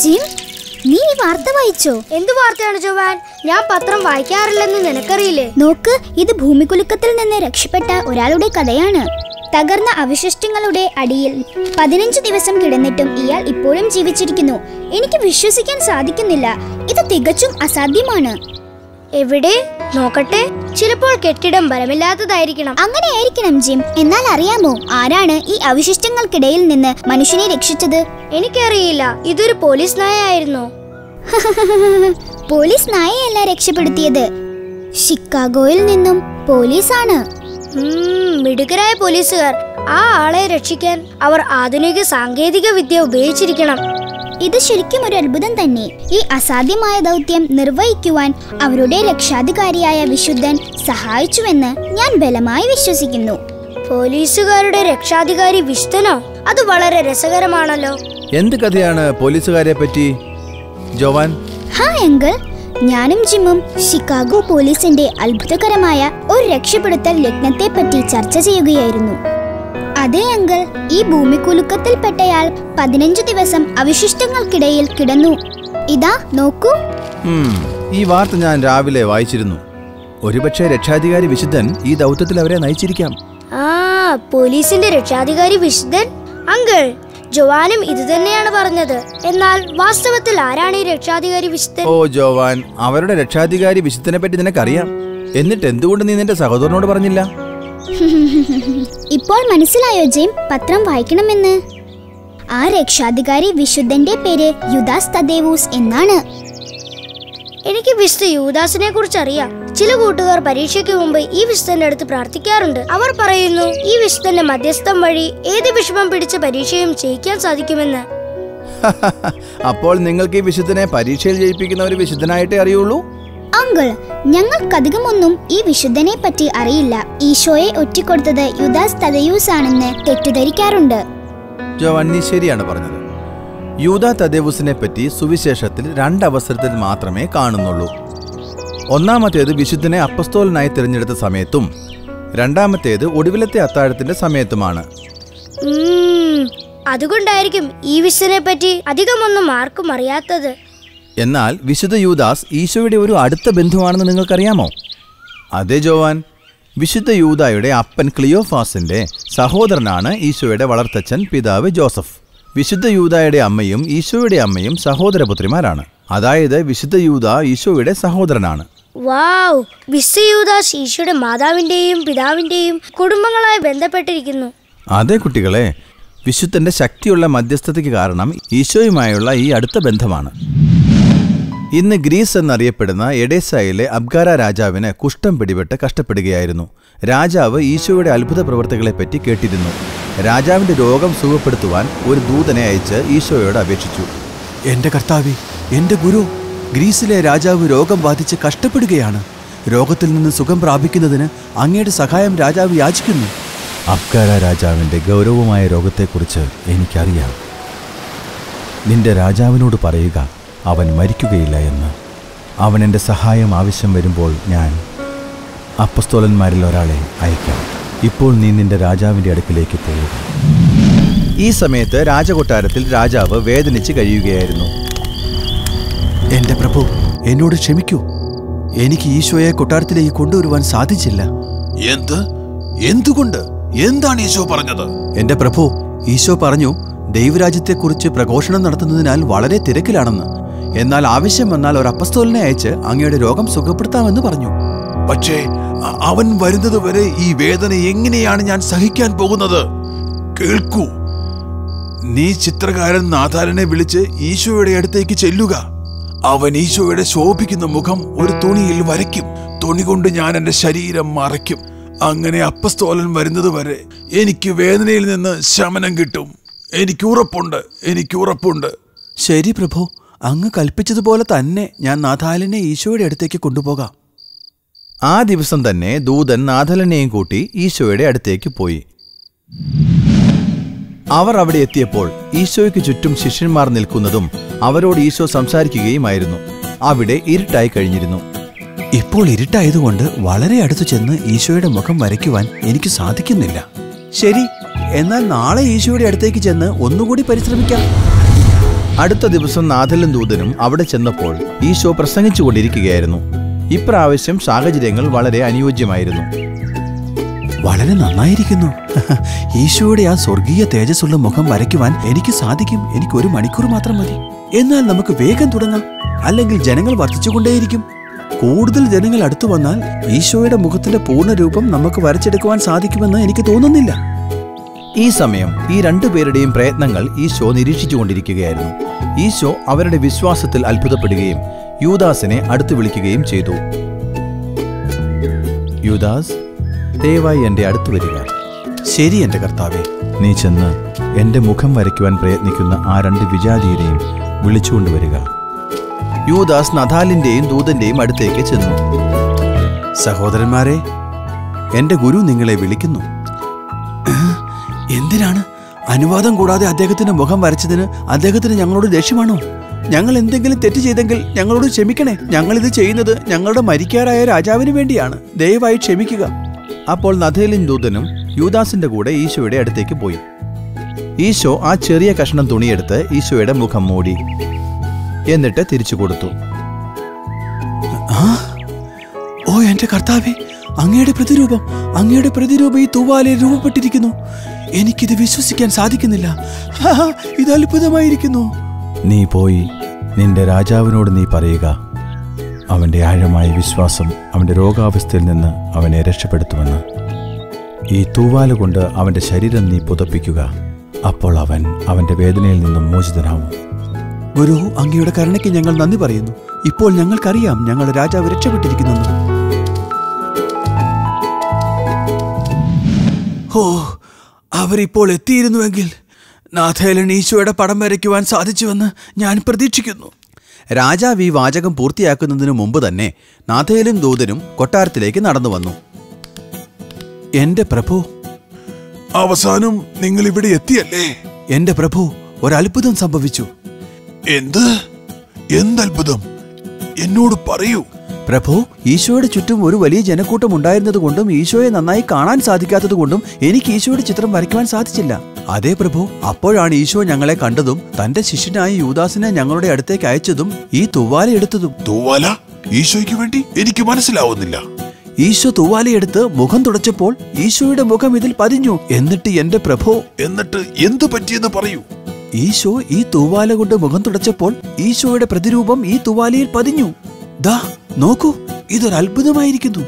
Gym, നീ ഈ വാർത്ത വായിച്ചോ? എന്ത് വാർത്തയാണ് ജോവാൻ? ഞാൻ പത്രം വായിക്കാറില്ലെന്ന് നിനക്കറിയില്ലേ? നോക്ക്, ഇത് ഭൂമികുലുക്കത്തിൽ നിന്ന് രക്ഷപ്പെട്ട ഒരാളുടെ കഥയാണ്. തകർന്ന അവശിഷ്ടങ്ങളുടെ അടിയിൽ 15 ദിവസം കിടന്നിട്ടും ഇയാൾ ഇപ്പോഴും ജീവിച്ചിരിക്കുന്നു. എനിക്ക് വിശ്വസിക്കാൻ സാധിക്കുന്നില്ല. ഇത് തികച്ചും അസാധ്യമാണ്. എവിടെ നോക്കട്ടെ? ചിലപ്പോൾ കെട്ടിടം ബലമില്ലാത്തതായിരിക്കണം. അങ്ങനെയായിരിക്കണം ജിം. എന്നാൽ അറിയാമോ ആരാണ് ഈ അവശിഷ്ടങ്ങൾക്കിടയിൽ നിന്ന് മനുഷ്യനെ രക്ഷിച്ചത്? എനിക്കറിയില്ല. ഇതൊരു പോലീസ് നായ ആയിരുന്നോ? പോലീസ് നായയല്ല രക്ഷപ്പെടുത്തിയത്, ഷിക്കാഗോയിൽ നിന്നും പോലീസാണ്. മിടുക്കരായ പോലീസുകാർ. ആ ആളെ രക്ഷിക്കാൻ അവർ ആധുനിക സാങ്കേതിക വിദ്യ ഉപയോഗിച്ചിരിക്കണം. ഇത് ശരിക്കും ഒരു അത്ഭുതം തന്നെ. ഈ അസാധ്യമായ ദൗത്യം നിർവഹിക്കുവാൻ അവരുടെ രക്ഷാധികാരിയായ വിശുദ്ധൻ സഹായിച്ചുവെന്ന് ഞാൻ ബലമായി വിശ്വസിക്കുന്നു. പോലീസുകാരുടെ രക്ഷാധികാരി വിശുദ്ധനോ? അത് വളരെ രസകരമാണല്ലോ. എന്ത് കഥയാണ് പോലീസുകാരെ പറ്റി, ജോവാൻ? ഹായ് അങ്കിൾ, ഞാനും ജിമ്മും ഷിക്കാഗോ പോലീസിന്റെ അത്ഭുതകരമായ ഒരു രക്ഷപ്പെടുത്തൽ യജ്ഞത്തെ പറ്റി ചർച്ച ചെയ്യുകയായിരുന്നു. അതെ അങ്കിൾ, ഈ ഭൂമികുലുക്കത്തിൽപ്പെട്ടയാൾ 15 ദിവസം അവശിഷ്ടങ്ങൾക്കിടയിൽ കിടന്നു. ഇതാ നോക്കൂ. ഈ വാർത്ത ഞാൻ രാവിലെ വായിച്ചിരുന്നു. ഒരുപക്ഷെ രക്ഷാധികാരി വിശുദ്ധൻ ഈ ദൗത്യത്തിൽ അവരെ നയിച്ചിരിക്കാം. പോലീസിന്റെ രക്ഷാധികാരി വിശുദ്ധൻ? അങ്കിൾ, ജോവാനും ഇത് തന്നെയാണ് പറഞ്ഞത്. എന്നാൽ വാസ്തവത്തിൽ ആരാണ് ഈ രക്ഷാധികാരി വിശുദ്ധൻ? ഓ ജോവാൻ, അവരുടെ രക്ഷാധികാരി വിശുദ്ധനെ പറ്റി നിനക്കറിയാം. എന്നിട്ട് എന്തുകൊണ്ട് നീ നിന്റെ സഹോദരനോട് പറഞ്ഞില്ല? ഇപ്പോൾ മനസ്സിലായോ ജിം, പത്രം വായിക്കണമെന്ന്? ആ രക്ഷാധികാരി വിശുദ്ധന്റെ പേര് യൂദാസ് തദേവൂസ് എന്നാണ്. എനിക്ക് വിശുദ്ധ യൂദാസിനെ കുറിച്ച് അറിയാം. ചില കൂട്ടുകാർ പരീക്ഷയ്ക്ക് മുമ്പ് ഈ വിശുദ്ധന്റെ അടുത്ത് പ്രാർത്ഥിക്കാറുണ്ട്. അവർ പറയുന്നു ഈ വിശുദ്ധന്റെ മധ്യസ്ഥം വഴി ഏത് വിഷമം പിടിച്ച പരീക്ഷയും ജയിക്കാൻ സാധിക്കുമെന്ന്. അപ്പോൾ നിങ്ങൾക്ക് ഈ വിശുദ്ധനെ പരീക്ഷയിൽ ജയിപ്പിക്കുന്ന ഒരു വിശുദ്ധനായിട്ടേ അറിയുള്ളൂ? അങ്കിൾ, ഞങ്ങൾക്കധികമൊന്നും ഈ വിശുദ്ധനെ പറ്റി അറിയില്ല. ഈശോയെ ഒറ്റിക്കൊടുത്തത് യൂദാസ് തദേവൂസ് ആണെന്ന് തെറ്റിദ്ധരിക്കാറുണ്ട്. ജോവാൻ, നീ ശരിയാണ് പറഞ്ഞത്. യൂദാ തദേവൂസിനെ പറ്റി സുവിശേഷത്തിൽ 2 അവസരത്തിൽ മാത്രമേ കാണുന്നുള്ളൂ. ഒന്നാമത്തേത് വിശുദ്ധനെ അപ്പസ്തോലനായി തിരഞ്ഞെടുത്ത സമയത്തും രണ്ടാമത്തേത് ഒടുവിലത്തെ അത്താഴത്തിന്റെ സമയത്തുമാണ്. അതുകൊണ്ടായിരിക്കും ഈ വിശുദ്ധനെ പറ്റി അധികമൊന്നും ആർക്കും അറിയാത്തത്. എന്നാൽ വിശുദ്ധ യൂദാസ് ഈശോയുടെ ഒരു അടുത്ത ബന്ധുവാണെന്ന് നിങ്ങൾക്കറിയാമോ? അതെ ജോവാൻ, വിശുദ്ധ യൂദായുടെ അപ്പൻ ക്ലിയോഫാസിന്റെ സഹോദരനാണ് ഈശോയുടെ വളർത്തച്ഛൻ പിതാവ് ജോസഫ്. വിശുദ്ധ യൂദായുടെ അമ്മയും ഈശോയുടെ അമ്മയും സഹോദരപുത്രിമാരാണ്. അതായത് വിശുദ്ധ യൂദാ ഈശോയുടെ സഹോദരനാണ്. വാവ്, വിശുദ്ധ യൂദാസ് ഈശോയുടെ മാതാവിന്റെയും പിതാവിന്റെയും കുടുംബങ്ങളായി ബന്ധപ്പെട്ടിരിക്കുന്നു. അതെ കുട്ടികളെ, വിശുദ്ധന്റെ ശക്തിയുള്ള മധ്യസ്ഥതയ്ക്ക് കാരണം ഈശോയുമായുള്ള ഈ അടുത്ത ബന്ധമാണ്. ഇന്ന് ഗ്രീസ് എന്നറിയപ്പെടുന്ന എഡേസയിലെ അബ്ഗാര രാജാവിന് കുഷ്ഠം പിടിപെട്ട് കഷ്ടപ്പെടുകയായിരുന്നു. രാജാവ് ഈശോയുടെ അത്ഭുത പ്രവൃത്തികളെപ്പറ്റി കേട്ടിരുന്നു. രാജാവിന്റെ രോഗം സുഖപ്പെടുത്തുവാൻ ഒരു ദൂതനെ അയച്ച് ഈശോയോട് അപേക്ഷിച്ചു. എന്റെ കർത്താവേ, എന്റെ ഗുരു, ഗ്രീസിലെ രാജാവ് രോഗം ബാധിച്ച് കഷ്ടപ്പെടുകയാണ്. രോഗത്തിൽ നിന്ന് സുഖം പ്രാപിക്കുന്നതിന് അങ്ങയുടെ സഹായം രാജാവ് യാചിക്കുന്നു. അബ്ഗാര രാജാവിന്റെ ഗൗരവമായ രോഗത്തെക്കുറിച്ച് എനിക്കറിയാം. നിന്റെ രാജാവിനോട് പറയുക, അവൻ മരിക്കുകയില്ല എന്ന്. അവൻ എൻ്റെ സഹായം ആവശ്യം വരുമ്പോൾ ഞാൻ അപ്പസ്തോലന്മാരിൽ ഒരാളെ അയക്കാം. ഇപ്പോൾ നീ നിന്റെ രാജാവിൻ്റെ അടുക്കിലേക്ക് പോവുക. ഈ സമയത്ത് രാജകൊട്ടാരത്തിൽ രാജാവ് വേദനിച്ച് കഴിയുകയായിരുന്നു. എന്റെ പ്രഭു, എന്നോട് ക്ഷമിക്കൂ. എനിക്ക് ഈശോയെ കൊട്ടാരത്തിലേക്ക് കൊണ്ടുവരുവാൻ സാധിച്ചില്ല. എന്തുകൊണ്ട്? എന്താണ് ഈശോ പറഞ്ഞത്? എന്റെ പ്രഭു, ഈശോ പറഞ്ഞു ദൈവരാജ്യത്തെക്കുറിച്ച് പ്രഘോഷണം നടത്തുന്നതിനാൽ വളരെ തിരക്കിലാണെന്ന്. എന്നാൽ ആവശ്യം വന്നാൽ ഒരു അപ്പസ്തോലനെ അയച്ച് അങ്ങയുടെ രോഗം സുഖപ്പെടുത്താമെന്ന് പറഞ്ഞു. പക്ഷേ അവൻ വരുന്നത് വരെ ഈ വേദന എങ്ങനെയാണ് ഞാൻ സഹിക്കാൻ പോകുന്നത്? കേൾക്കൂ, നീ ചിത്രകാരൻ നാഥാലനെ വിളിച്ച് ഈശോയുടെ അടുത്തേക്ക് ചെല്ലുക. അവൻ ഈശോയുടെ ശോഭിക്കുന്ന മുഖം ഒരു തുണിയിൽ വരയ്ക്കും. തുണി കൊണ്ട് ഞാൻ എന്റെ ശരീരം മറയ്ക്കും. അങ്ങനെ അപ്പസ്തോലൻ വരുന്നത് വരെ എനിക്ക് വേദനയിൽ നിന്ന് ശമനം കിട്ടും. എനിക്ക് ഉറപ്പുണ്ട്. ശരി പ്രഭു, അങ്ങ് കൽപ്പിച്ചതുപോലെ തന്നെ ഞാൻ നാഥാലനെ ഈശോയുടെ അടുത്തേക്ക് കൊണ്ടുപോകാം. ആ ദിവസം തന്നെ ദൂതൻ നാഥാലനെയും കൂട്ടി ഈശോയുടെ അടുത്തേക്ക് പോയി. അവർ അവിടെ എത്തിയപ്പോൾ ഈശോയ്ക്ക് ചുറ്റും ശിഷ്യന്മാർ നിൽക്കുന്നതും അവരോട് ഈശോ സംസാരിക്കുകയുമായിരുന്നു. അവിടെ ഇരുട്ടായി കഴിഞ്ഞിരുന്നു. ഇപ്പോൾ ഇരുട്ടായതുകൊണ്ട് വളരെ അടുത്തു ചെന്ന് ഈശോയുടെ മുഖം വരയ്ക്കുവാൻ എനിക്ക് സാധിക്കുന്നില്ല. ശരി, എന്നാൽ നാളെ ഈശോയുടെ അടുത്തേക്ക് ചെന്ന് ഒന്നുകൂടി പരിശ്രമിക്കാം. അടുത്ത ദിവസം നാഥലും ദൂതനും അവിടെ ചെന്നപ്പോൾ ഈശോ പ്രസംഗിച്ചുകൊണ്ടിരിക്കുകയായിരുന്നു. ഇപ്രാവശ്യം സാഹചര്യങ്ങൾ വളരെ അനുയോജ്യമായിരുന്നു. വളരെ നന്നായിരിക്കുന്നു. ഈശോയുടെ ആ സ്വർഗീയ തേജസ്സുള്ള മുഖം വരയ്ക്കുവാൻ എനിക്ക് സാധിക്കും. എനിക്ക് 1 മണിക്കൂർ മാത്രം മതി. എന്നാൽ നമുക്ക് വേഗം തുടങ്ങാം, അല്ലെങ്കിൽ ജനങ്ങൾ വർദ്ധിച്ചുകൊണ്ടേയിരിക്കും. കൂടുതൽ ജനങ്ങൾ അടുത്തു വന്നാൽ ഈശോയുടെ മുഖത്തിന്റെ പൂർണ്ണരൂപം നമുക്ക് വരച്ചെടുക്കുവാൻ സാധിക്കുമെന്ന് എനിക്ക് തോന്നുന്നില്ല. ഈ സമയം ഈ 2 പേരുടെയും പ്രയത്നങ്ങൾ ഈശോ നിരീക്ഷിച്ചുകൊണ്ടിരിക്കുകയായിരുന്നു. ഈശോ അവരുടെ വിശ്വാസത്തിൽ അത്ഭുതപ്പെടുകയും യൂദാസിനെ അടുത്തു വിളിക്കുകയും ചെയ്തു. യൂദാസ്, ദയവായി എന്റെ അടുത്ത് വരിക. ശരി എന്റെ കർത്താവേ. നീ ചെന്ന് എന്റെ മുഖം വരയ്ക്കുവാൻ പ്രയത്നിക്കുന്ന ആ 2 വിജാതീയരെയും വിളിച്ചുകൊണ്ടുവരിക. യൂദാസ് നഥാലിന്റെയും ദൂതന്റെയും അടുത്തേക്ക് ചെന്നു. സഹോദരന്മാരെ, എന്റെ ഗുരു നിങ്ങളെ വിളിക്കുന്നു. എന്തിനാണ്? അനുവാദം കൂടാതെ അദ്ദേഹത്തിന്റെ മുഖം വരച്ചതിന് അദ്ദേഹത്തിന് ഞങ്ങളോട് ദേഷ്യമാണോ? ഞങ്ങൾ എന്തെങ്കിലും തെറ്റ് ചെയ്തെങ്കിൽ ഞങ്ങളോട് ക്ഷമിക്കണേ. ഞങ്ങളിത് ചെയ്യുന്നത് ഞങ്ങളുടെ മരിക്കാറായ രാജാവിന് വേണ്ടിയാണ്. ദയവായി ക്ഷമിക്കുക. അപ്പോൾ നഥാലും ദൂതനും യൂദാസിന്റെ കൂടെ ഈശോയുടെ അടുത്തേക്ക് പോയി. ഈശോ ആ ചെറിയ കഷ്ണം തുണിയെടുത്ത് ഈശോയുടെ മുഖം മൂടി, എന്നിട്ട് തിരിച്ചു കൊടുത്തു. ഓ എന്റെ കർത്താവേ, അങ്ങയുടെ പ്രതിരൂപം ഈ തൂവാലയിൽ രൂപപ്പെട്ടിരിക്കുന്നു. എനിക്കിത് വിശ്വസിക്കാൻ സാധിക്കുന്നില്ല. ഇത് അത്ഭുതമായിരിക്കുന്നു. നീ പോയി നിന്റെ രാജാവിനോട് നീ പറയുക, അവന്റെ ആഴമായ വിശ്വാസം അവന്റെ രോഗാവസ്ഥയിൽ നിന്ന് അവനെ രക്ഷപ്പെടുത്തുമെന്ന്. ഈ തൂവാല കൊണ്ട് അവന്റെ ശരീരം നീ പുതപ്പിക്കുക. അപ്പോൾ അവൻ അവന്റെ വേദനയിൽ നിന്നും മോചിതനാവും. ഗുരു, അങ്ങയുടെ കരുണയ്ക്ക് ഞങ്ങൾ നന്ദി പറയുന്നു. ഇപ്പോൾ ഞങ്ങൾക്കറിയാം ഞങ്ങളുടെ രാജാവ് രക്ഷപ്പെട്ടിരിക്കുന്നു. ഓ, അവരിപ്പോൾ എത്തിയിരുന്നുവെങ്കിൽ നാഥാലൻ ഈശോയുടെ പടം വരയ്ക്കുവാൻ സാധിച്ചുവെന്ന് ഞാൻ പ്രതീക്ഷിക്കുന്നു. രാജാവ് ഈ വാചകം പൂർത്തിയാക്കുന്നതിനു മുമ്പ് തന്നെ നാഥാലും ദൂതനും കൊട്ടാരത്തിലേക്ക് നടന്നു വന്നു. എന്റെ പ്രഭു, അവസാനം നിങ്ങൾ ഇവിടെ എത്തിയല്ലേ? എന്റെ പ്രഭു, ഒരത്ഭുതം സംഭവിച്ചു. എന്തത്ഭുതം? എന്നോട് പറയൂ. പ്രഭു, ഈശോയുടെ ചുറ്റും ഒരു വലിയ ജനക്കൂട്ടം ഉണ്ടായിരുന്നതുകൊണ്ടും ഈശോയെ നന്നായി കാണാൻ സാധിക്കാത്തതുകൊണ്ടും എനിക്ക് ഈശോയുടെ ചിത്രം വരയ്ക്കുവാൻ സാധിച്ചില്ല. അതേ പ്രഭു, അപ്പോഴാണ് ഈശോ ഞങ്ങളെ കണ്ടതും തന്റെ ശിഷ്യനായ യൂദാസിനെ ഞങ്ങളുടെ അടുത്തേക്ക് അയച്ചതും ഈ തൂവാല എടുത്തതും. തൂവാല? ഈശോയ്ക്ക് വേണ്ടി? എനിക്ക് മനസ്സിലാവുന്നില്ല. ഈശോ തൂവാലയെടുത്ത് മുഖം തുടച്ചപ്പോൾ ഈശോയുടെ മുഖം ഇതിൽ പതിഞ്ഞു. എന്നിട്ട് എന്റെ പ്രഭു, എന്നിട്ട് എന്തു പറ്റിയെന്ന് പറയൂ. ഈശോ ഈ തൂവാല കൊണ്ട് മുഖം തുടച്ചപ്പോൾ ഈശോയുടെ പ്രതിരൂപം ഈ തൂവാലയിൽ പതിഞ്ഞു. ദാ നോക്കൂ, ഇതൊരു അത്ഭുതമായിരിക്കുന്നു.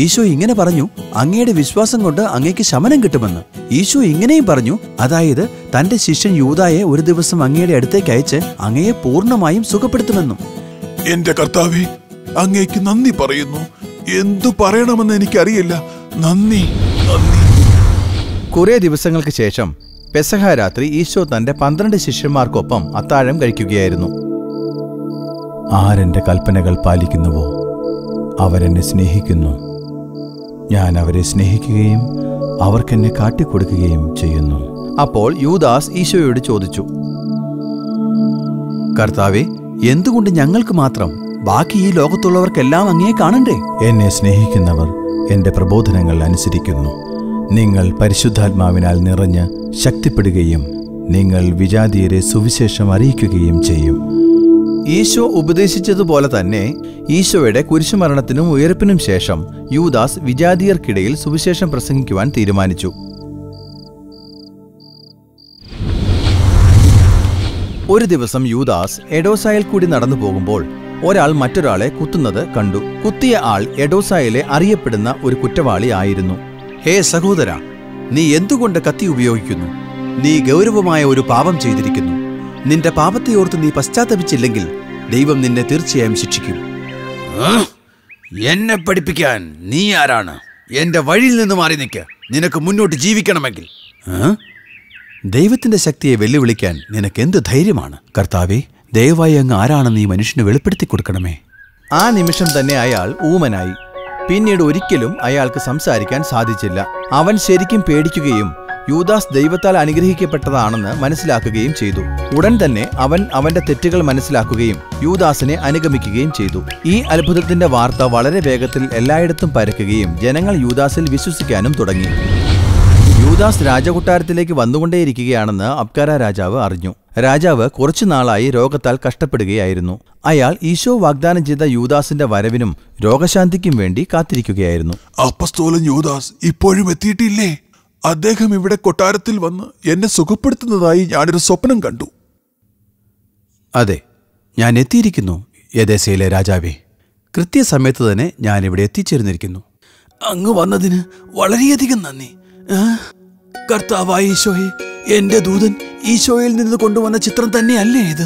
ഈശോ ഇങ്ങനെ പറഞ്ഞു, അങ്ങയുടെ വിശ്വാസം കൊണ്ട് അങ്ങയ്ക്ക് ശമനം കിട്ടുമെന്ന്. ഈശോ ഇങ്ങനെയും പറഞ്ഞു, അതായത് തന്റെ ശിഷ്യൻ യൂദായെ ഒരു ദിവസം അങ്ങയുടെ അടുത്തേക്ക് അയച്ച് അങ്ങയെ പൂർണ്ണമായും സുഖപ്പെടുത്തുമെന്നും. എന്റെ കർത്താവേ, അങ്ങേക്ക് നന്ദി പറയുന്നു. എന്തു പറയണമെന്ന് എനിക്കറിയില്ല. നന്ദി. കുറെ ദിവസങ്ങൾക്ക് ശേഷം പെസഹ രാത്രി ഈശോ തന്റെ 12 ശിഷ്യന്മാർക്കൊപ്പം അത്താഴം കഴിക്കുകയായിരുന്നു. ആരെന്റെ കൽപ്പനകൾ പാലിക്കുന്നുവോ അവരെന്നെ സ്നേഹിക്കുന്നു. ഞാൻ അവരെ സ്നേഹിക്കുകയും അവർക്കെന്നെ കാട്ടിക്കൊടുക്കുകയും ചെയ്യുന്നു. അപ്പോൾ യൂദാസ് ഈശോയോട് ചോദിച്ചു, കർത്താവേ, എന്തുകൊണ്ട് ഞങ്ങൾക്ക് മാത്രം? ബാക്കി ഈ ലോകത്തുള്ളവർക്കെല്ലാം അങ്ങയെ കാണണ്ടേ? എന്നെ സ്നേഹിക്കുന്നവർ എന്റെ പ്രബോധനങ്ങൾ അനുസരിക്കുന്നു. നിങ്ങൾ പരിശുദ്ധാത്മാവിനാൽ നിറഞ്ഞ് ശക്തിപ്പെടുകയും നിങ്ങൾ വിജാതീയരെ സുവിശേഷം അറിയിക്കുകയും ചെയ്യും. ഈശോ ഉപദേശിച്ചതുപോലെ തന്നെ ഈശോയുടെ കുരിശുമരണത്തിനും ഉയർപ്പിനും ശേഷം യൂദാസ് വിജാതീയർക്കിടയിൽ സുവിശേഷം പ്രസംഗിക്കുവാൻ തീരുമാനിച്ചു. ഒരു ദിവസം യൂദാസ് എഡോസായിൽ കൂടി നടന്നു പോകുമ്പോൾ ഒരാൾ മറ്റൊരാളെ കുത്തുന്നത് കണ്ടു. കുത്തിയ ആൾ എഡോസായിലെ അറിയപ്പെടുന്ന ഒരു കുറ്റവാളി ആയിരുന്നു. ഹേ സഹോദര, നീ എന്തുകൊണ്ട് കത്തി ഉപയോഗിക്കുന്നു? നീ ഗൗരവമായ ഒരു പാപം ചെയ്തിരിക്കുന്നു. നിന്റെ പാപത്തെ ഓർത്ത് നീ പശ്ചാത്തപിച്ചില്ലെങ്കിൽ ദൈവം നിന്നെ തീർച്ചയായും ശിക്ഷിക്കും. എന്നെ പഠിപ്പിക്കാൻ നീ ആരാണ്? എന്റെ വഴിയിൽ നിന്ന് മാറി നിൽക്ക്, നിനക്ക് മുന്നോട്ട് ജീവിക്കണമെങ്കിൽ. ദൈവത്തിന്റെ ശക്തിയെ വെല്ലുവിളിക്കാൻ നിനക്ക് എന്ത് ധൈര്യമാണ്? കർത്താവേ, ദയവായി അങ്ങ് ആരാണെന്ന് ഈ മനുഷ്യന് വെളിപ്പെടുത്തി കൊടുക്കണമേ. ആ നിമിഷം തന്നെ അയാൾ ഊമനായി. പിന്നീട് ഒരിക്കലും അയാൾക്ക് സംസാരിക്കാൻ സാധിച്ചില്ല. അവൻ ശരിക്കും പേടിക്കുകയും യൂദാസ് ദൈവത്താൽ അനുഗ്രഹിക്കപ്പെട്ടതാണെന്ന് മനസ്സിലാക്കുകയും ചെയ്തു. ഉടൻ തന്നെ അവൻ അവന്റെ തെറ്റുകൾ മനസ്സിലാക്കുകയും യൂദാസിനെ അനുഗമിക്കുകയും ചെയ്തു. ഈ അത്ഭുതത്തിന്റെ വാർത്ത വളരെ വേഗത്തിൽ എല്ലായിടത്തും പരക്കുകയും ജനങ്ങൾ യൂദാസിൽ വിശ്വസിക്കാനും തുടങ്ങി. യൂദാസ് രാജകൊട്ടാരത്തിലേക്ക് വന്നുകൊണ്ടേയിരിക്കുകയാണെന്ന് അബ്കാര രാജാവ് അറിഞ്ഞു. രാജാവ് കുറച്ചു നാളായി രോഗത്താൽ കഷ്ടപ്പെടുകയായിരുന്നു. അയാൾ ഈശോ വാഗ്ദാനം ചെയ്ത യൂദാസിന്റെ വരവിനും രോഗശാന്തിക്കും വേണ്ടി കാത്തിരിക്കുകയായിരുന്നു. അപ്പസ്തോലൻ യൂദാസ് ഇപ്പോഴും എത്തിയിട്ടില്ലേ? അദ്ദേഹം ഇവിടെ കൊട്ടാരത്തിൽ വന്ന് എന്നെ സുഖപ്പെടുത്തുന്നതായി ഞാനൊരു സ്വപ്നം കണ്ടു. അതെ, ഞാൻ എത്തിയിരിക്കുന്നു എദേസയിലെ രാജാവേ. കൃത്യസമയത്ത് തന്നെ ഞാനിവിടെ എത്തിച്ചേർന്നിരിക്കുന്നു. അങ്ങ് വന്നതിന് വളരെയധികം നന്ദി. കർത്താവായ ഈശോയെ, എന്റെ ദൂതൻ ഈശോയിൽ നിന്ന് കൊണ്ടുവന്ന ചിത്രം തന്നെയല്ലേ ഇത്?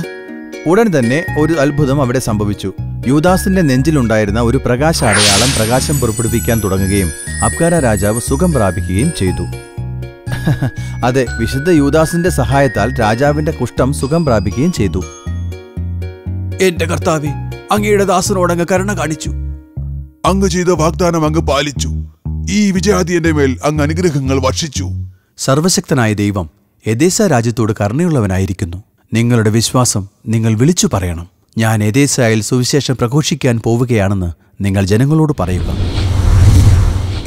ഉടൻ തന്നെ ഒരു അത്ഭുതം അവിടെ സംഭവിച്ചു. യൂദാസിന്റെ നെഞ്ചിലുണ്ടായിരുന്ന ഒരു പ്രകാശ അടയാളം പ്രകാശം പുറപ്പെടുവിക്കാൻ തുടങ്ങുകയും അബ്കാര രാജാവ് സുഖം പ്രാപിക്കുകയും ചെയ്തു. അതെ, വിശുദ്ധ യൂദാസിന്റെ സഹായത്താൽ രാജാവിന്റെ കുഷ്ഠം സുഖം പ്രാപിക്കുകയും ചെയ്തു. എന്റെ കർത്താവേ, അങ്ങയുടെ ദാസനോടങ്ങ് കരുണ കാണിച്ചു. അങ്ങ് ചെയ്ത വാഗ്ദാനം അങ്ങ് പാലിച്ചു. ഈ വിജയാദിയന്റെ മേൽ അങ്ങ് അനുഗ്രഹങ്ങൾ വർഷിച്ചു. സർവശക്തനായ ദൈവം എദേസ രാജ്യത്തോട് കരുണയുള്ളവനായിരിക്കുന്നു. നിങ്ങളുടെ വിശ്വാസം നിങ്ങൾ വിളിച്ചു പറയണം. ഞാൻ എദേസയിൽ സുവിശേഷം പ്രഘോഷിക്കാൻ പോവുകയാണെന്ന് നിങ്ങൾ ജനങ്ങളോട് പറയുക.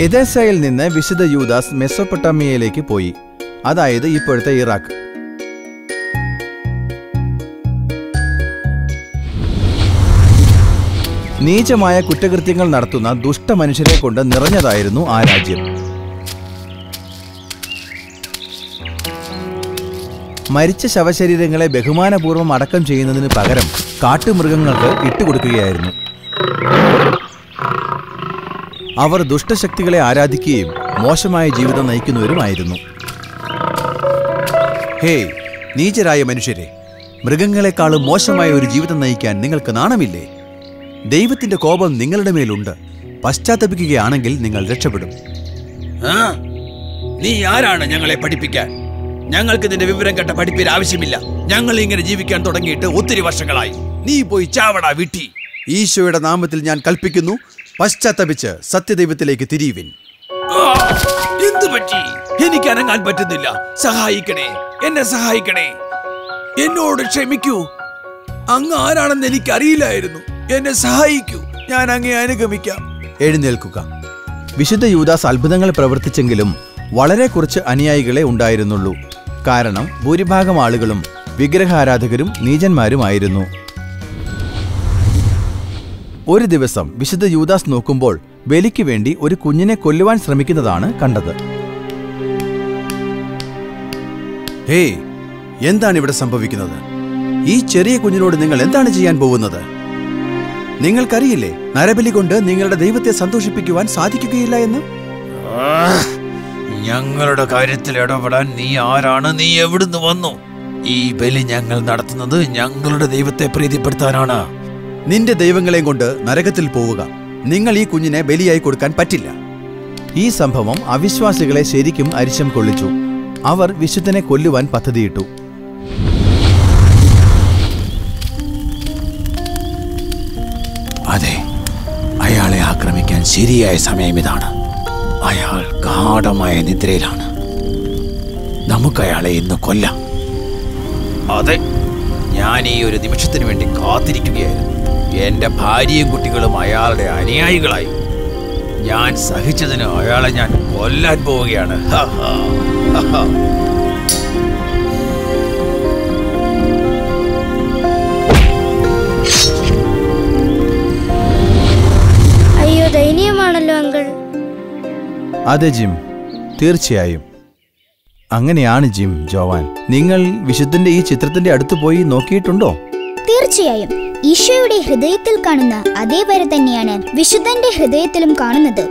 എദേസയിൽ നിന്ന് വിശുദ്ധ യൂദാസ് മെസൊപ്പൊട്ടാമിയയിലേക്ക് പോയി, അതായത് ഇപ്പോഴത്തെ ഇറാഖ്. നീചമായ കുറ്റകൃത്യങ്ങൾ നടത്തുന്ന ദുഷ്ടമനുഷ്യരെ കൊണ്ട് നിറഞ്ഞതായിരുന്നു ആ രാജ്യം. മരിച്ച ശവശരീരങ്ങളെ ബഹുമാനപൂർവ്വം അടക്കം ചെയ്യുന്നതിന് പകരം കാട്ടുമൃഗങ്ങൾക്ക് ഇട്ടുകൊടുക്കുകയായിരുന്നു. അവർ ദുഷ്ടശക്തികളെ ആരാധിക്കുകയും മോശമായ ജീവിതം നയിക്കുന്നവരുമായിരുന്നു. ഹേയ് നീചരായ മനുഷ്യരെ, മൃഗങ്ങളെക്കാളും മോശമായ ഒരു ജീവിതം നയിക്കാൻ നിങ്ങൾക്ക് നാണമില്ലേ? ദൈവത്തിന്റെ കോപം നിങ്ങളുടെ മേലുണ്ട്. പശ്ചാത്തപിക്കുകയാണെങ്കിൽ നിങ്ങൾ രക്ഷപ്പെടും. നീ ആരാണ് ഞങ്ങളെ പഠിപ്പിക്കാൻ? ഞങ്ങൾക്ക് നിന്റെ വിവരം കേട്ട പഠിപ്പിന് ആവശ്യമില്ല. ഞങ്ങൾ ഇങ്ങനെ ജീവിക്കാൻ തുടങ്ങിയിട്ട് ഒത്തിരി വർഷങ്ങളായി. നീ പോയി ചാവടാ വിട്ടി. ഈശോയുടെ നാമത്തിൽ ഞാൻ കൽപ്പിക്കുന്നു, പശ്ചാത്തപിച്ച് സത്യദൈവത്തിലേക്ക് തിരിയുവിൻ. എന്തു പറ്റി? എനിക്ക് അനങ്ങാൻ പറ്റുന്നില്ല. സഹായിക്കണേ, എന്നെ സഹായിക്കണേ. എന്നോട് ക്ഷമിക്കൂ. അങ്ങ് ആരാണെന്ന് എനിക്കറിയില്ലായിരുന്നു. എന്നെ സഹായിക്കൂ. ഞാൻ അങ്ങേ അനുഗമിക്കാം. എഴുന്നേൽക്കുക. വിശുദ്ധ യൂദാസ് അത്ഭുതങ്ങൾ പ്രവർത്തിച്ചെങ്കിലും വളരെ കുറച്ച് അനുയായികളെ ഉണ്ടായിരുന്നുള്ളൂ. കാരണം ഭൂരിഭാഗം ആളുകളും വിഗ്രഹാരാധകരും നീചന്മാരുമായിരുന്നു. ഒരു ദിവസം വിശുദ്ധ യൂദാസ് നോക്കുമ്പോൾ ബലിക്ക് വേണ്ടി ഒരു കുഞ്ഞിനെ കൊല്ലുവാൻ ശ്രമിക്കുന്നതാണ് കണ്ടത്. ഹേയ്, എന്താണ് ഇവിടെ സംഭവിക്കുന്നത്? ഈ ചെറിയ കുഞ്ഞിനോട് നിങ്ങൾ എന്താണ് ചെയ്യാൻ പോകുന്നത്? നിങ്ങൾക്കറിയില്ലേ നരബലി കൊണ്ട് നിങ്ങളുടെ ദൈവത്തെ സന്തോഷിപ്പിക്കുവാൻ സാധിക്കുകയില്ല എന്ന്? ഞങ്ങളുടെ കാര്യത്തിൽ ഇടപെടാൻ നീ ആരാണ്? നീ എവിടുന്ന് വന്നു? ഈ ബലി ഞങ്ങൾ നടത്തുന്നത് ഞങ്ങളുടെ ദൈവത്തെ പ്രീതിപ്പെടുത്താനാണ്. നിന്റെ ദൈവങ്ങളെയും കൊണ്ട് നരകത്തിൽ പോവുക. നിങ്ങൾ ഈ കുഞ്ഞിനെ ബലിയായി കൊടുക്കാൻ പറ്റില്ല. ഈ സംഭവം അവിശ്വാസികളെ ശരിക്കും അരിശം കൊള്ളിച്ചു. അവർ വിശുദ്ധനെ കൊല്ലുവാൻ പദ്ധതിയിട്ടു. അതെ, അയാളെ ആക്രമിക്കാൻ ശരിയായ സമയം ഇതാണ്. അയാൾ ഗാഢമായ നിദ്രയിലാണ്. നമുക്കയാളെ ഇന്ന് കൊല്ലാം. അതെ, ഞാൻ ഈ ഒരു നിമിഷത്തിന് വേണ്ടി കാത്തിരിക്കുകയായിരുന്നു. എന്റെ ഭാര്യയും കുട്ടികളും അയാളുടെ അനുയായികളായി. ഞാൻ സഹിച്ചതിന് അയാളെ ഞാൻ കൊല്ലാൻ പോവുകയാണ്. അയ്യോ, ദയനീയമാണല്ലോ അങ്കിൾ. അതെ ജിം, തീർച്ചയായും അങ്ങനെയാണ് ജിം. ജോവാൻ, നിങ്ങൾ വിശുദ്ധന്റെ ഈ ചിത്രത്തിന്റെ അടുത്ത് പോയി നോക്കിയിട്ടുണ്ടോ? തീർച്ചയായും. ഈശോയുടെ ഹൃദയത്തിൽ കാണുന്ന അതേ വര തന്നെയാണ് വിശുദ്ധന്റെ ഹൃദയത്തിലും കാണുന്നത്.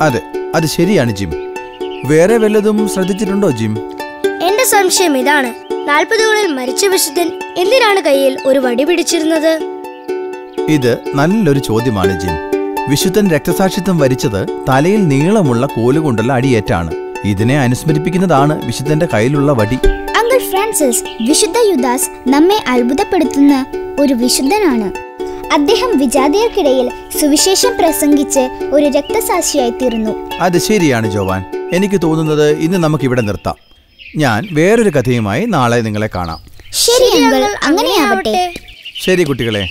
അതെ, അത് ശരിയാണ് ജിം. വേറെ വല്ലതും ശ്രദ്ധിച്ചിട്ടുണ്ടോ ജിം? എന്റെ സംശയം ഇതാണ്, 40കളിൽ മരിച്ച വിശുദ്ധൻ എന്തിനാണ് കയ്യിൽ ഒരു വടി പിടിച്ചിരുന്നത്? ഇത് നല്ലൊരു ചോദ്യമാണ് ജിം. വിശുദ്ധൻ രക്തസാക്ഷിത്വം വരിച്ചത് തലയിൽ നീളമുള്ള കോലുകൊണ്ടുള്ള അടിയേറ്റാണ്. ഇതിനെ അനുസ്മരിപ്പിക്കുന്നതാണ് വിശുദ്ധന്റെ കയ്യിലുള്ള വടി. അങ്കിൾ ഫ്രാൻസിസ്, വിശുദ്ധ യൂദാസ് നമ്മെ അത്ഭുതപ്പെടുത്തുന്ന ഒരു വിശുദ്ധനാണ്. അദ്ദേഹം വിജാതിയർക്കിടയിൽ സുവിശേഷം പ്രസംഗിച്ച് ഒരു രക്തസാക്ഷിയായി തീർന്നു. അത് ശരിയാണ് ജോവാൻ. എനിക്ക് തോന്നുന്നത് ഇന്ന് നമുക്കിവിടെ നിർത്താം. ഞാൻ വേറൊരു കഥയുമായി നാളെ നിങ്ങളെ കാണാം. ശരി അങ്കിൾ, അങ്ങനെയാവട്ടെ. ശരി കുട്ടികളെ.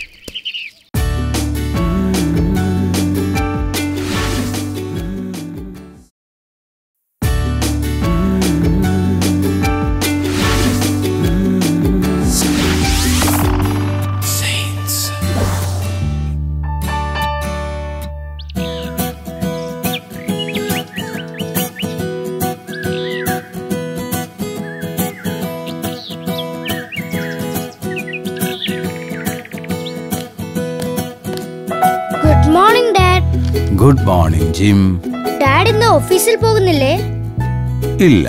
Good morning gym. ഡാഡ് ഇന്ന് ഓഫീസിൽ പോകുന്നില്ലേ? ഇല്ല,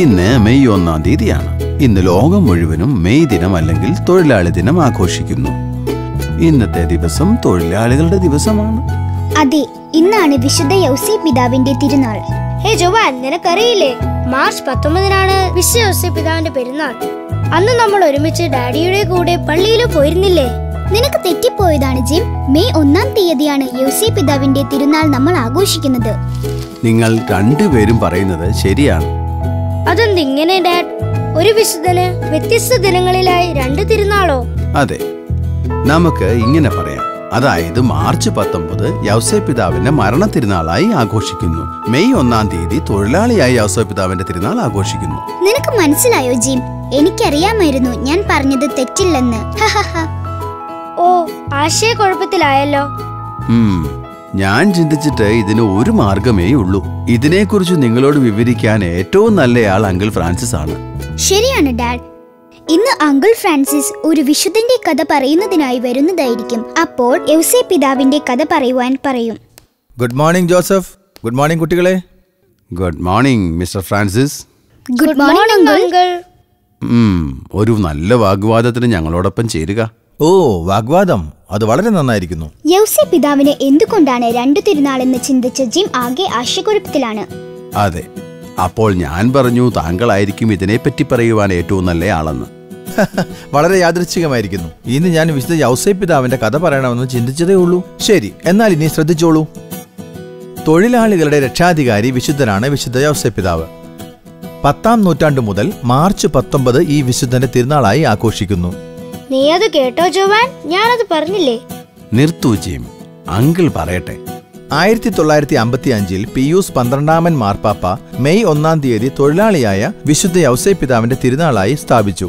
ഇന്ന് മെയ് 1-ാം തീയതിയാണ്. ഇന്ന് ലോകം മുഴുവനും മെയ് ദിനം അല്ലെങ്കിൽ തൊഴിലാളി ദിനം ആഘോഷിക്കുന്നു. ഇന്നത്തെ ദിവസം തൊഴിലാളികളുടെ ദിവസമാണ്. അതെ, ഇന്നാണ് വിശുദ്ധ യൗസേ പിതാവിന്റെ തിരുനാൾ. ഹേ ജോവാൻ, നിനക്കറിയില്ലേ മാർച്ച് 19-നാണ് വിശുദ്ധ യൗസേ പിതാവിന്റെ പെരുന്നാൾ? അന്ന് നമ്മൾ ഒരുമിച്ച് ഡാഡിയുടെ കൂടെ പള്ളിയിൽ പോയിരുന്നില്ലേ? നിനക്ക് തെറ്റിപ്പോയതാണ് ജിം. മെയ് 1-ാം തീയതിയാണ് യൗസേ പിതാവിന്റെ തിരുനാൾ നമ്മൾ ആഘോഷിക്കുന്നത്. നിങ്ങൾ രണ്ടുപേരും പറയുന്നത് ശരിയാണ്. അതെന്തിങ്ങനെ ഡാഡ്? ഒരു വിശുദ്ധന് വ്യത്യസ്ത ദിനങ്ങളിലായി 2 തിരുനാളോ? അതെ, നമുക്ക് ഇങ്ങനെ പറയാം. അതായത് മാർച്ച് 19 യൗസേ പിതാവിന്റെ മരണ തിരുനാളായി ആഘോഷിക്കുന്നു. മെയ് 1-ാം തീയതി തൊഴിലാളിയായി യൗസേ പിതാവിന്റെ തിരുനാൾ ആഘോഷിക്കുന്നു. നിനക്ക് മനസ്സിലായോ ജിം? എനിക്കറിയാമായിരുന്നു ഞാൻ പറഞ്ഞത് തെറ്റില്ലെന്ന്. ഓ, ആശയക്കുഴപ്പത്തിലായല്ലോ. ഞാൻ ചിന്തിച്ചിട്ട് ഇതിന് ഒരു മാർഗമേ ഉള്ളൂ. ഇതിനെക്കുറിച്ച് നിങ്ങളോട് വിവരിക്കാൻ ഏറ്റവും നല്ലയാൾ അങ്കിൾ ഫ്രാൻസിസ് ആണ്. ശരിയാണ് ഡാഡ്. ഇന്ന് അങ്കിൾ ഫ്രാൻസിസ് ഒരു വിശുദ്ധന്റെ കഥ പറയുന്നതിനായി വരുന്നതായിരിക്കും. അപ്പോൾ യൗസേ പിതാവിന്റെ കഥ പറയുവാൻ പറയും. Good morning Joseph. Good morning കുട്ടികളെ. Good morning mister Francis. Good morning uncle. ഒരു നല്ല വാഗ്വാദത്തിന് ഞങ്ങളോടൊപ്പം ചേരുക. ഓ, വാഗ്വാദം, അത് വളരെ നന്നായിരിക്കുന്നു. യൗസേ പിതാവിന് എന്തുകൊണ്ടാണ് 2 തിരുനാളെന്ന് ചിന്തിച്ച ജിം ആകെ ആശയക്കുഴപ്പത്തിലാണ്. അതെ, അപ്പോൾ ഞാൻ പറഞ്ഞു താങ്കളായിരിക്കും ഇതിനെപ്പറ്റി പറയുവാൻ ഏറ്റവും നല്ല ആളെന്ന്. വളരെ യാദൃച്ഛികമായിരിക്കുന്നു. ഇന്ന് ഞാൻ വിശുദ്ധ യൗസേ പിതാവിന്റെ കഥ പറയണമെന്ന് ചിന്തിച്ചതേ ഉള്ളൂ. ശരി, എന്നാൽ ഇനി ശ്രദ്ധിച്ചോളൂ. തൊഴിലാളികളുടെ രക്ഷാധികാരി വിശുദ്ധനാണ് വിശുദ്ധ യൗസേ പിതാവ്. 10-ാം നൂറ്റാണ്ട് മുതൽ മാർച്ച് 19 ഈ വിശുദ്ധന്റെ തിരുനാളായി ആഘോഷിക്കുന്നു. നീ അത് കേട്ടോ ജോവാൻ? ഞാനത് പറഞ്ഞില്ലേ? നിർത്തൂ ജിം, അങ്കിൾ പറയട്ടെ. 1955 പിയൂസ് 12-ാമൻ മാർപ്പാപ്പ മെയ് 1-ാം തീയതി തൊഴിലാളിയായ വിശുദ്ധ യൗസേ പിതാവിന്റെ തിരുനാളായി സ്ഥാപിച്ചു.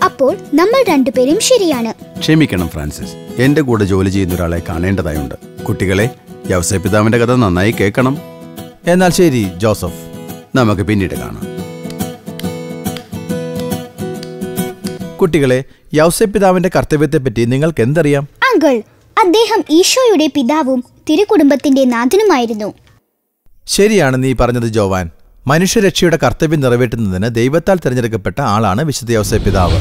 അപ്പോൾ നമ്മൾ രണ്ടുപേരും ശരിയാണ്. ക്ഷമിക്കണം ഫ്രാൻസിസ്, എന്റെ കൂടെ ജോലി ചെയ്യുന്ന ഒരാളെ കാണേണ്ടതായുണ്ട്. കുട്ടികളെ, യൗസേ പിതാവിന്റെ കഥ നന്നായി കേൾക്കണം. എന്നാൽ ശരി ജോസഫ്, നമുക്ക് പിന്നീട് കാണാം. കുട്ടികളെ, യൗസേ പിതാവിന്റെ കർത്തവ്യത്തെപ്പറ്റി നിങ്ങൾക്ക് എന്തറിയാം? അങ്കിൾ, അദ്ദേഹം ഈശോയുടെ പിതാവും തിരുകുടുംബത്തിന്റെ നാഥനുമായിരുന്നു. ശരിയാണ് നീ പറഞ്ഞത് ജോവാൻ. മനുഷ്യരക്ഷയുടെ കർത്തവ്യം നിറവേറ്റുന്നതിന് ദൈവത്താൽ തിരഞ്ഞെടുക്കപ്പെട്ട ആളാണ് വിശുദ്ധ യൗസേ പിതാവ്.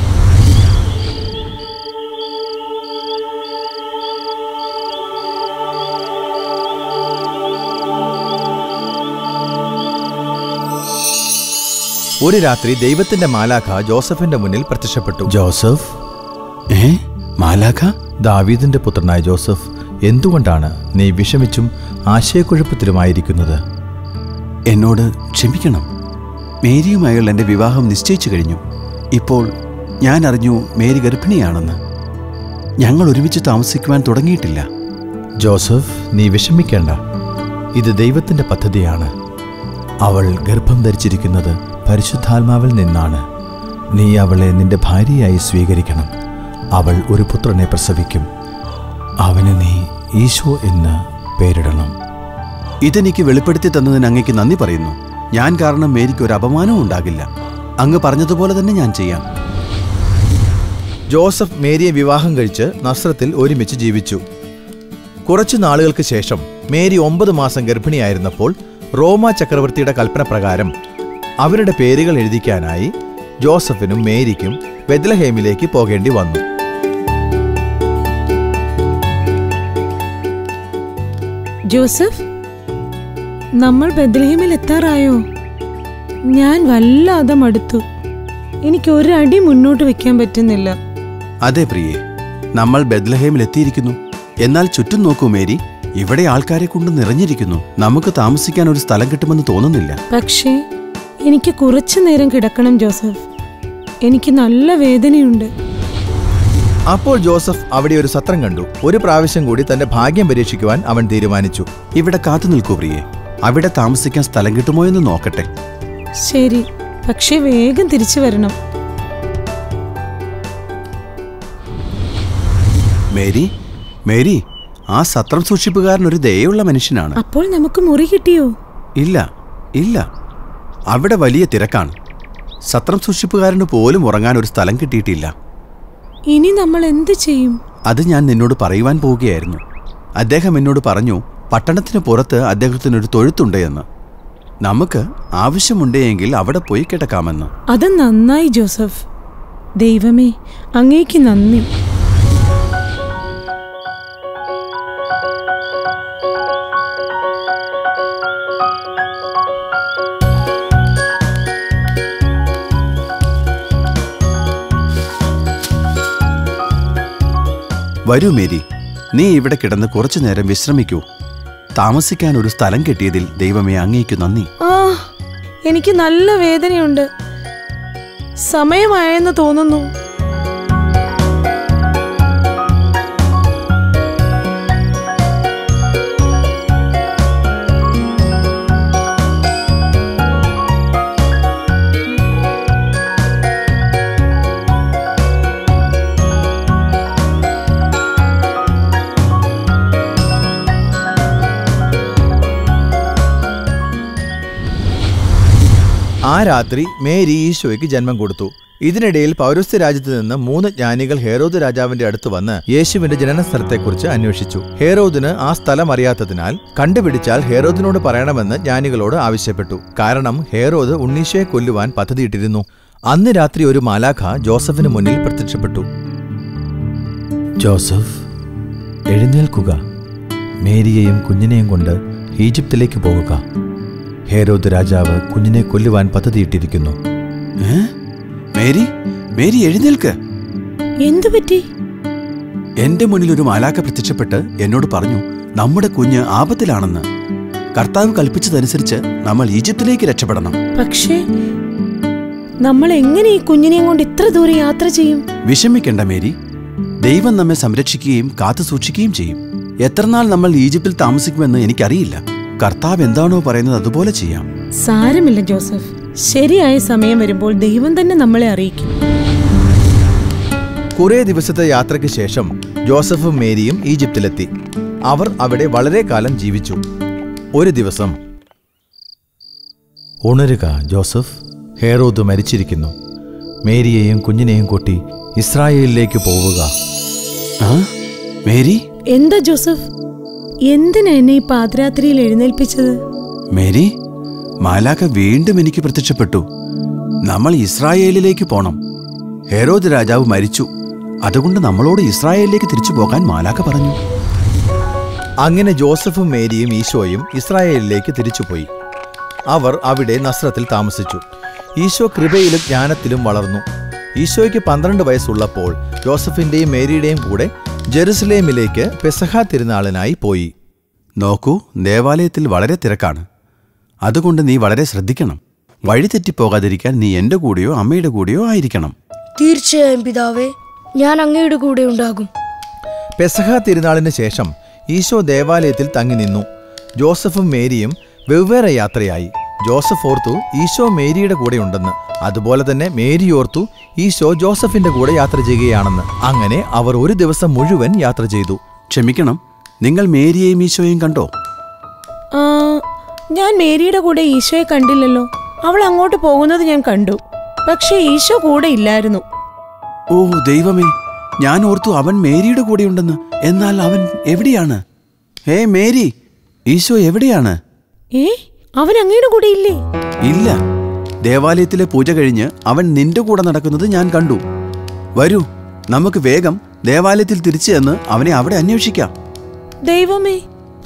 ഒരു രാത്രി ദൈവത്തിന്റെ മാലാഖ ജോസഫിന്റെ മുന്നിൽ പ്രത്യക്ഷപ്പെട്ടു. ജോസഫ്? മാലാഖ? ദാവീദിന്റെ പുത്രനായ ജോസഫ്, എന്തുകൊണ്ടാണ് നീ വിഷമിച്ചും ആശയക്കുഴപ്പത്തിലുമായിരിക്കുന്നത്? എന്നോട് ക്ഷമിക്കണം. മേരിയുമായുള്ള എൻ്റെ വിവാഹം നിശ്ചയിച്ചു കഴിഞ്ഞു. ഇപ്പോൾ ഞാൻ അറിഞ്ഞു മേരി ഗർഭിണിയാണെന്ന്. ഞങ്ങൾ ഒരുമിച്ച് താമസിക്കുവാൻ തുടങ്ങിയിട്ടില്ല. ജോസഫ്, നീ വിഷമിക്കേണ്ട. ഇത് ദൈവത്തിന്റെ പദ്ധതിയാണ്. അവൾ ഗർഭം ധരിച്ചിരിക്കുന്നത് പരിശുദ്ധാത്മാവിൽ നിന്നാണ്. നീ അവളെ നിന്റെ ഭാര്യയായി സ്വീകരിക്കണം. അവൾ ഒരു പുത്രനെ പ്രസവിക്കും. അവന് നീ ഈശോ എന്ന് പേരിടണം. ഇതെനിക്ക് വെളിപ്പെടുത്തി തന്നതിന് അങ്ങയ്ക്ക് നന്ദി പറയുന്നു. ഞാൻ കാരണം മേരിക്ക് ഒരു അപമാനവും ഉണ്ടാകില്ല. അങ്ങ് പറഞ്ഞതുപോലെ തന്നെ ഞാൻ ചെയ്യാം. ജോസഫ് മേരിയെ വിവാഹം കഴിച്ച് നസ്രത്തിൽ ഒരുമിച്ച് ജീവിച്ചു. കുറച്ചു നാളുകൾക്ക് ശേഷം മേരി 9 മാസം ഗർഭിണിയായിരുന്നപ്പോൾ റോമ ചക്രവർത്തിയുടെ കൽപ്പന പ്രകാരം അവരുടെ പേരുകൾ എഴുതിക്കാനായി ജോസഫിനും മേരിക്കും ബെത്ലഹേമിലേക്ക് പോകേണ്ടി വന്നു. ജോസഫ്, നമ്മൾ ബെത്ലഹേമിൽ എത്താറായോ? ഞാൻ വല്ലാതെ മടുത്തു. എനിക്ക് ഒരടി മുന്നോട്ട് വെക്കാൻ പറ്റുന്നില്ല. അതെ പ്രിയേ, നമ്മൾ ബെത്ലഹേമിൽ എത്തിയിരിക്കുന്നു. എന്നാൽ ചുറ്റും നോക്കൂ മേരി, ഇവിടെ ആൾക്കാരെ കൊണ്ട് നിറഞ്ഞിരിക്കുന്നു. നമുക്ക് താമസിക്കാൻ ഒരു സ്ഥലം കിട്ടുമെന്ന് തോന്നുന്നില്ല. പക്ഷേ എനിക്ക് കുറച്ചു നേരം കിടക്കണം ജോസഫ്. എനിക്ക് നല്ല വേദനയുണ്ട്. അപ്പോൾ ജോസഫ് അവിടെ ഒരു സത്രം കണ്ടു. ഒരു പ്രാവശ്യം കൂടി തന്റെ ഭാഗ്യം പരീക്ഷിക്കുവാൻ അവൻ തീരുമാനിച്ചു. ഇവിടെ കാത്തു നിൽക്കൂ പ്രിയേ, അവിടെ താമസിക്കാൻ സ്ഥലം കിട്ടുമോ എന്ന് നോക്കട്ടെ. ശരി, പക്ഷേ വേഗം തിരിച്ചു വരണം. മേരി, മേരി, ആ സത്രം സൂക്ഷിപ്പുകാരൻ ഒരു ദയുള്ള മനുഷ്യനാണ്. അപ്പോൾ നമുക്ക് മുറി കിട്ടിയോ? ഇല്ല ഇല്ല, അവിടെ വലിയ തിരക്കാണ്. സത്രം സൂക്ഷിപ്പുകാരന് പോലും ഉറങ്ങാൻ ഒരു സ്ഥലം കിട്ടിയിട്ടില്ല. ഇനി നമ്മൾ എന്ത് ചെയ്യും? അത് ഞാൻ നിന്നോട് പറയുവാൻ പോവുകയായിരുന്നു. അദ്ദേഹം എന്നോട് പറഞ്ഞു, പട്ടണത്തിന് പുറത്ത് അദ്ദേഹത്തിനൊരു തൊഴുത്തുണ്ട് എന്ന്. നമുക്ക് ആവശ്യമുണ്ടെങ്കിൽ അവിടെ പോയി കിടക്കാമെന്ന്. അത് നന്നായി ജോസഫ്. ദൈവമേ, അങ്ങേക്ക് നന്ദി. വരൂ മേരി, നീ ഇവിടെ കിടന്ന് കുറച്ചു നേരം വിശ്രമിക്കൂ. താമസിക്കാൻ ഒരു സ്ഥലം കിട്ടിയതിൽ ദൈവമേ അങ്ങേക്കു നന്ദി. എനിക്ക് നല്ല വേദനയുണ്ട്. സമയമായെന്ന് തോന്നുന്നു. ആ രാത്രി മേരി ഈശോയ്ക്ക് ജന്മം കൊടുത്തു. ഇതിനിടയിൽ പൗരസ്ത്യ രാജ്യത്ത് നിന്ന് 3 ജ്ഞാനികൾ ഹേരോദ് രാജാവിന്റെ അടുത്ത് വന്ന് യേശുവിന്റെ ജനനസ്ഥലത്തെക്കുറിച്ച് അന്വേഷിച്ചു. ഹേരോദിന് ആ സ്ഥലം അറിയാത്തതിനാൽ കണ്ടുപിടിച്ചാൽ ഹേരോദിനോട് പറയണമെന്ന് ജ്ഞാനികളോട് ആവശ്യപ്പെട്ടു. കാരണം ഹേരോദ് ഉണ്ണീശോയെ കൊല്ലുവാൻ പദ്ധതിയിട്ടിരുന്നു. അന്ന് രാത്രി ഒരു മാലാഖ ജോസഫിന് മുന്നിൽ പ്രത്യക്ഷപ്പെട്ടു. ജോസഫ്, എഴുന്നേൽക്കുക, മേരിയെയും കുഞ്ഞിനെയും കൊണ്ട് ഈജിപ്തിലേക്ക് പോകുക. ഹേരോദ് രാജാവ് കുഞ്ഞിനെ കൊല്ലുവാൻ പദ്ധതിയിട്ടിരിക്കുന്നു. മേരി എഴുന്നേൽക്ക്. എന്തു പറ്റി? എന്റെ മുന്നിൽ ഒരു മാലാഖ പ്രത്യക്ഷപ്പെട്ട് എന്നോട് പറഞ്ഞു, നമ്മുടെ കുഞ്ഞ് ആപത്തിലാണെന്ന്. കർത്താവ് കൽപ്പിച്ചതനുസരിച്ച് നമ്മൾ ഈജിപ്തിലേക്ക് രക്ഷപ്പെടണം. പക്ഷേ നമ്മൾ എങ്ങനെ ഈ കുഞ്ഞിനെയും കൊണ്ട് ഇത്ര ദൂരെ യാത്ര ചെയ്യും? വിഷമിക്കേണ്ട മേരി, ദൈവം നമ്മെ സംരക്ഷിക്കുകയും കാത്തു സൂക്ഷിക്കുകയും ചെയ്യും. എത്രനാൾ നമ്മൾ ഈജിപ്തിൽ താമസിക്കുമെന്ന് എനിക്കറിയില്ല. കർത്താവ് എന്താണോ പറയുന്നത് അതുപോലെ ചെയ്യാം. സാരമില്ല ജോസഫ്, ശരിയായ സമയം വരുമ്പോൾ ദൈവം തന്നെ നമ്മളെ അറിയിക്കും. കുറെ ദിവസത്തെ യാത്രയ്ക്ക് ശേഷം ജോസഫും മേരിയും ഈജിപ്തിലെത്തി. അവർ അവിടെ വളരെ കാലം ജീവിച്ചു. ഒരു ദിവസം, ഉണരുക ജോസഫ്, ഹേരോദ് മരിച്ചിരിക്കുന്നു. മേരിയെയും കുഞ്ഞിനെയും കൂട്ടി ഇസ്രായേലിലേക്ക് പോവുക. മേരി, എന്താ ജോസഫ്, എന്തിനാ എന്നെ ഈ പാതിരാത്രിയിൽ എഴുന്നേൽപ്പിച്ചത്? മേരി, മാലാഖ വീണ്ടും എനിക്ക് പ്രത്യക്ഷപ്പെട്ടു. നമ്മൾ ഇസ്രായേലിലേക്ക് പോണം. ഹേരോദ് രാജാവ് മരിച്ചു. അതുകൊണ്ട് നമ്മളോട് ഇസ്രായേലിലേക്ക് തിരിച്ചു പോകാൻ മാലാഖ പറഞ്ഞു. അങ്ങനെ ജോസഫും മേരിയും ഈശോയും ഇസ്രായേലിലേക്ക് തിരിച്ചുപോയി. അവർ അവിടെ നസ്രത്തിൽ താമസിച്ചു. ഈശോ കൃപയിലും ജ്ഞാനത്തിലും വളർന്നു. ഈശോയ്ക്ക് 12 വയസ്സുള്ളപ്പോൾ ജോസഫിന്റെയും മേരിയുടെയും കൂടെ ജെറുസലേമിലേക്ക് പെസഹ തിരുനാളിനായി പോയി. നോക്കൂ, ദേവാലയത്തിൽ വളരെ തിരക്കാണ്. അതുകൊണ്ട് നീ വളരെ ശ്രദ്ധിക്കണം. വഴിതെറ്റിപ്പോകാതിരിക്കാൻ നീ എന്റെ കൂടെയോ അമ്മയുടെ കൂടെയോ ആയിരിക്കണം. തീർച്ചയായും പിതാവേ, ഞാൻ അങ്ങയുടെ കൂടെ ഉണ്ടാകും. പെസഹ തിരുനാളിന് ശേഷം ഈശോ ദേവാലയത്തിൽ തങ്ങി നിന്നു. ജോസഫും മേരിയും വെവ്വേറെ യാത്രയായി. ജോസഫ് ഓർത്തു ഈശോ മേരിയുടെ കൂടെ ഉണ്ടെന്ന്. അതുപോലെ തന്നെ മേരി ഓർത്തു ഈശോ ജോസഫിന്റെ കൂടെ യാത്ര ചെയ്യുകയാണെന്ന്. അങ്ങനെ അവർ ഒരു ദിവസം മുഴുവൻ യാത്ര ചെയ്തു. ക്ഷമിക്കണം, നിങ്ങൾ മേരിയെയും ഈശോയും കണ്ടോ? ഞാൻ മേരിയുടെ കൂടെ ഈശോയെ കണ്ടില്ലല്ലോ. അവൾ അങ്ങോട്ട് പോകുന്നത് ഞാൻ കണ്ടു, പക്ഷേ ഈശോ കൂടെ ഇല്ലായിരുന്നു. ഓ ദൈവമേ, ഞാൻ ഓർത്തു അവൻ മേരിയുടെ കൂടെ ഉണ്ടെന്ന്. എന്നാൽ അവൻ എവിടെയാണ്? മേരി, ഈശോ എവിടെയാണ്? അവൻ അങ്ങയുടെ കൂടെ ഇല്ലേ? ഇല്ല, ദേവാലയത്തിലെ പൂജ കഴിഞ്ഞ് അവൻ നിന്റെ കൂടെ നടക്കുന്നത് ഞാൻ കണ്ടു. വരൂ, നമുക്ക് വേഗം ദേവാലയത്തിൽ തിരിച്ചു ചെന്ന് അവനെ അവിടെ അന്വേഷിക്കാം. ദൈവമേ,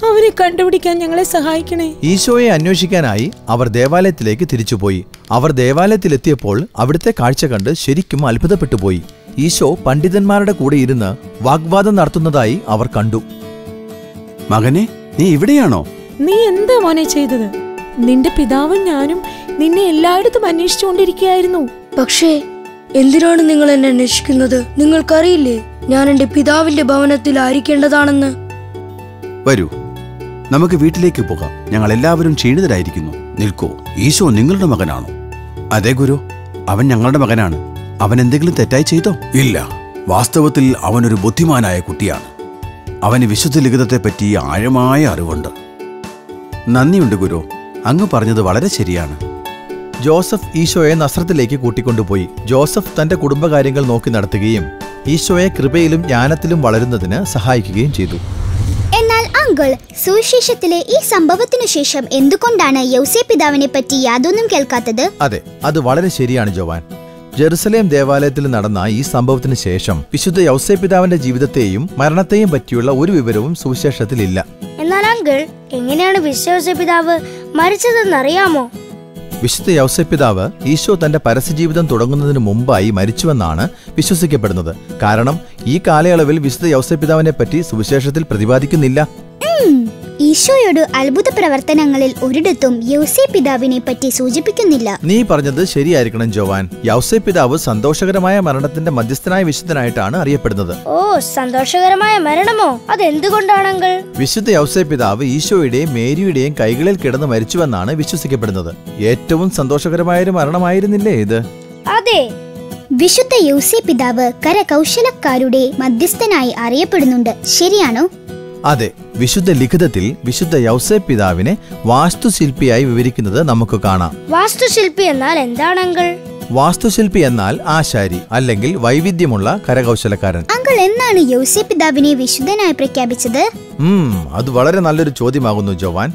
അവനെ കണ്ടുപിടിക്കാൻ ഞങ്ങളെ സഹായിക്കണേ. ഈശോയെ അന്വേഷിക്കാനായി അവർ ദേവാലയത്തിലേക്ക് തിരിച്ചുപോയി. അവർ ദേവാലയത്തിലെത്തിയപ്പോൾ അവിടുത്തെ കാഴ്ച കണ്ട് ശരിക്കും അത്ഭുതപ്പെട്ടുപോയി. ഈശോ പണ്ഡിതന്മാരുടെ കൂടെ ഇരുന്ന് വാഗ്വാദം നടത്തുന്നതായി അവർ കണ്ടു. മകനെ, നീ ഇവിടെയാണോ? നീ എന്താ മോനെ ചെയ്തത്? നിന്റെ പിതാവും ഞാനും നിന്നെ എല്ലായിടത്തും അന്വേഷിച്ചുകൊണ്ടിരിക്കുകയായിരുന്നു. പക്ഷേ എന്തിനാണ് നിങ്ങൾ എന്നെ അന്വേഷിക്കുന്നത്? നിങ്ങൾക്കറിയില്ലേ ഞാൻ എന്റെ പിതാവിന്റെ ഭവനത്തിൽ ആയിരിക്കേണ്ടതാണെന്ന്? വരൂ, നമുക്ക് വീട്ടിലേക്ക് പോകാം. ഞങ്ങൾ എല്ലാവരും ക്ഷീണിതരായിരിക്കുന്നു. നിൽക്കൂ, ഈശോ നിങ്ങളുടെ മകനാണോ? അതെ ഗുരു, അവൻ ഞങ്ങളുടെ മകനാണ്. അവൻ എന്തെങ്കിലും തെറ്റായി ചെയ്തോ? ഇല്ല, വാസ്തവത്തിൽ അവനൊരു ബുദ്ധിമാനായ കുട്ടിയാണ്. അവന് വിശുദ്ധ ലിഖിതത്തെപ്പറ്റി ആഴമായ അറിവുണ്ട്. നന്ദിയുണ്ട് ഗുരു, അങ്ങ് പറഞ്ഞത് വളരെ ശരിയാണ്. ജോസഫ് ഈശോയെ നസ്രത്തിലേക്ക് കൂട്ടിക്കൊണ്ടുപോയി. ജോസഫ് തന്റെ കുടുംബകാര്യങ്ങൾ നോക്കി നടത്തുകയും ഈശോയെ കൃപയിലും ജ്ഞാനത്തിലും വളരുന്നതിന് സഹായിക്കുകയും ചെയ്തു. എന്നാൽ എന്നാൽ അങ്കിൾ, സുവിശേഷത്തിലെ ഈ സംഭവത്തിനു ശേഷം എന്തുകൊണ്ടാണ് യൗസേപ്പ് പിതാവിനെ പറ്റി യാതൊന്നും കേൾക്കാത്തത്? അതെ, അത് വളരെ ശരിയാണ് ജോവാൻ. ജെറുസലേം ദേവാലയത്തിൽ നടന്ന ഈ സംഭവത്തിന് ശേഷം വിശുദ്ധ യൗസേപ്പ് പിതാവിന്റെ ജീവിതത്തെയും മരണത്തെയും പറ്റിയുള്ള ഒരു വിവരവും സുവിശേഷത്തിലില്ല. എന്നാൽ അങ്കിൾ, എങ്ങനെയാണ് വിശ്വാസ പിതാവ് മരിച്ചതെന്നറിയാമോ? വിശുദ്ധ യൗസേപ്പ് പിതാവ് ഈശോ തന്റെ പരസ്യജീവിതം തുടങ്ങുന്നതിന് മുമ്പായി മരിച്ചുവെന്നാണ് വിശ്വസിക്കപ്പെടുന്നത്. കാരണം ഈ കാലയളവിൽ വിശുദ്ധ യൗസേപ്പ് പിതാവിനെ പറ്റി സുവിശേഷത്തിൽ പ്രതിപാദിക്കുന്നില്ല. ഈശോയുടെ അത്ഭുത പ്രവർത്തനങ്ങളിൽ ഒരിടത്തും യൗസേപ്പ് പിതാവിനെ പറ്റി സൂചിപ്പിക്കുന്നില്ല. നീ പറഞ്ഞത് ശരിയായിരിക്കണം ജോവാൻ. യൗസേപ്പ് പിതാവ് സന്തോഷകരമായ മരണത്തിന്റെ മധ്യസ്ഥനായ വിശുദ്ധനായിട്ടാണ് അറിയപ്പെടുന്നത്. ഓ, സന്തോഷകരമായ മരണമോ? അതെന്തുകൊണ്ടാണെങ്കിൽ? വിശുദ്ധ യൗസേപ്പ് പിതാവ് ഈശോയുടെയും മേരിയുടെയും കൈകളിൽ കിടന്ന് മരിച്ചുവെന്നാണ് വിശ്വസിക്കപ്പെടുന്നത്. ഏറ്റവും സന്തോഷകരമായൊരു മരണമായിരുന്നില്ലേ ഇത്? അതെ. വിശുദ്ധ യൗസേപ്പ് പിതാവ് കരകൗശലക്കാരുടെ മധ്യസ്ഥനായി അറിയപ്പെടുന്നുണ്ട്, ശരിയാണോ? അതെ, വിശുദ്ധ ലിഖിതത്തിൽ വിശുദ്ധ യൗസേപ്പ് പിതാവിനെ വാസ്തുശില്പിയായി വിവരിക്കുന്നത് നമുക്ക് കാണാം. വാസ്തുശില്പി എന്നാൽ എന്താണെങ്കിൽ? വാസ്തുശില്പി എന്നാൽ ആശാരി അല്ലെങ്കിൽ വൈവിധ്യമുള്ള കരകൗശലക്കാരൻ. അങ്കിൾ, എന്നാണ് യൗസേപ്പ് പിതാവിനെ വിശുദ്ധനായി പ്രഖ്യാപിച്ചത്? അത് വളരെ നല്ലൊരു ചോദ്യമാകുന്നു ജോവാൻ.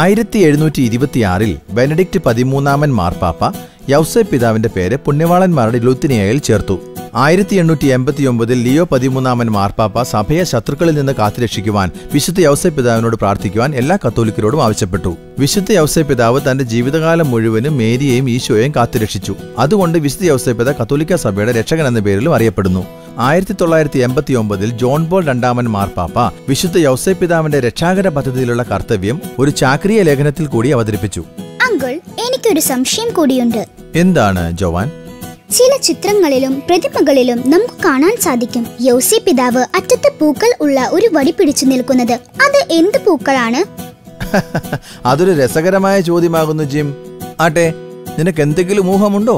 1726 ബെനഡിക്റ്റ് 13 മാർപ്പാപ്പ യൗസേപ്പ് പിതാവിന്റെ പേര് പുണ്യവാളന്മാരുടെ ലുത്തിനിയയിൽ ചേർത്തു. 1889 ലിയോ 13 മാർപ്പാപ്പ സഭയെ ശത്രുക്കളിൽ നിന്ന് കാത്തുരക്ഷിക്കുവാൻ വിശുദ്ധ യൗസേപ്പ് പിതാവിനോട് പ്രാർത്ഥിക്കുവാൻ എല്ലാ കത്തോലിക്കരോടും ആവശ്യപ്പെട്ടു. വിശുദ്ധ യൗസേപ്പ് പിതാവ് തന്റെ ജീവിതകാലം മുഴുവനും മേരിയെയും ഈശോയെയും കാത്തുരക്ഷിച്ചു. അതുകൊണ്ട് വിശുദ്ധ യൗസേപ്പ് പിതാവ് കത്തോലിക്ക സഭയുടെ രക്ഷകൻ എന്ന പേരിലും അറിയപ്പെടുന്നു. 1989 ജോൺ പോൾ 2 മാർപ്പാപ്പ വിശുദ്ധ യൗസേപ്പ് പിതാവിന്റെ രക്ഷാകര പദ്ധതിയിലുള്ള കർത്തവ്യം ഒരു ചാക്രിയ ലേഖനത്തിൽ കൂടി അവതരിപ്പിച്ചു. അങ്കിൾ, എനിക്കൊരു സംശയം കൂടിയുണ്ട്. എന്താണ് ജോവാൻ? ചില ചിത്രങ്ങളിലും പ്രതിമകളിലും നമുക്ക് കാണാൻ സാധിക്കും യൗസേപ്പ് പിതാവ് അറ്റത്ത് പൂക്കൾ ഉള്ള ഒരു വടി പിടിച്ചു നിൽക്കുന്നത്. അത് എന്ത് പൂക്കളാണ്? അതൊരു രസകരമായ ചോദ്യമാകുന്നു ജിം. ആട്ടെ, നിനക്ക് എന്തെങ്കിലും ഊഹമുണ്ടോ?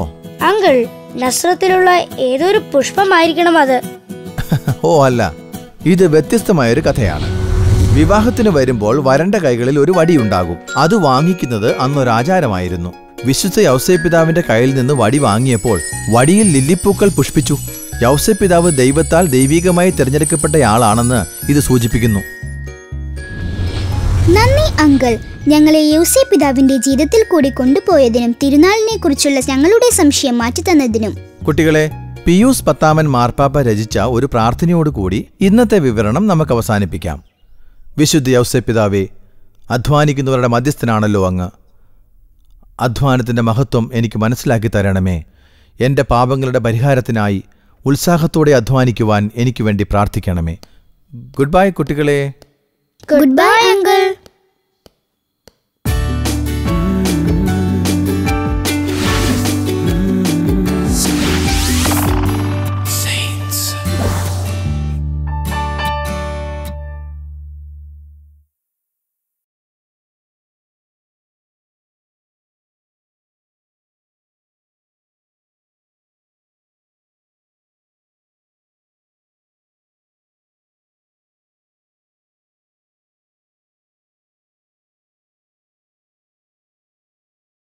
അങ്കിൾ, നസ്രത്തിലുള്ള ഏതൊരു പുഷ്പമായിരിക്കണം അത്. ഓ അല്ല, ഇത് വ്യത്യസ്തമായൊരു കഥയാണ്. വിവാഹത്തിന് വരുമ്പോൾ വരന്റെ കൈകളിൽ ഒരു വടിയുണ്ടാകും. അത് വാങ്ങിക്കുന്നത് അന്നൊരാചാരമായിരുന്നു. വിശുദ്ധ യൗസേപ്പ് പിതാവിന്റെ കയ്യിൽ നിന്ന് വടി വാങ്ങിയപ്പോൾ വടിയിൽ ലില്ലിപ്പൂക്കൾ പുഷ്പിച്ചു. യൗസേപ്പ് പിതാവ് ദൈവത്താൽ ദൈവികമായി തിരഞ്ഞെടുക്കപ്പെട്ടയാളാണെന്ന് ഇത് സൂചിപ്പിക്കുന്നു. നന്ദി അങ്കിൾ, ഞങ്ങളെ യൗസേപ്പ് പിതാവിന്റെ ജീവിതത്തിൽ കൂടി കൊണ്ടുപോയതിനും തിരുനാളിനെ കുറിച്ചുള്ള ഞങ്ങളുടെ സംശയം മാറ്റിത്തന്നതിനും. കുട്ടികളെ, പിയൂസ് 10 മാർപ്പാപ്പ രചിച്ച ഒരു പ്രാർത്ഥനയോടുകൂടി ഇന്നത്തെ വിവരണം നമുക്ക് അവസാനിപ്പിക്കാം. വിശുദ്ധ യൗസേപ്പ് പിതാവേ, അധ്വാനിക്കുന്നവരുടെ മധ്യസ്ഥനാണല്ലോ അങ്ങ്. അധ്വാനത്തിന്റെ മഹത്വം എനിക്ക് മനസ്സിലാക്കി തരണമേ. എന്റെ പാപങ്ങളുടെ പരിഹാരത്തിനായി ഉത്സാഹത്തോടെ അധ്വാനിക്കുവാൻ എനിക്ക് വേണ്ടി പ്രാർത്ഥിക്കണമേ. ഗുഡ് ബൈ കുട്ടികളെ. Good bye uncle.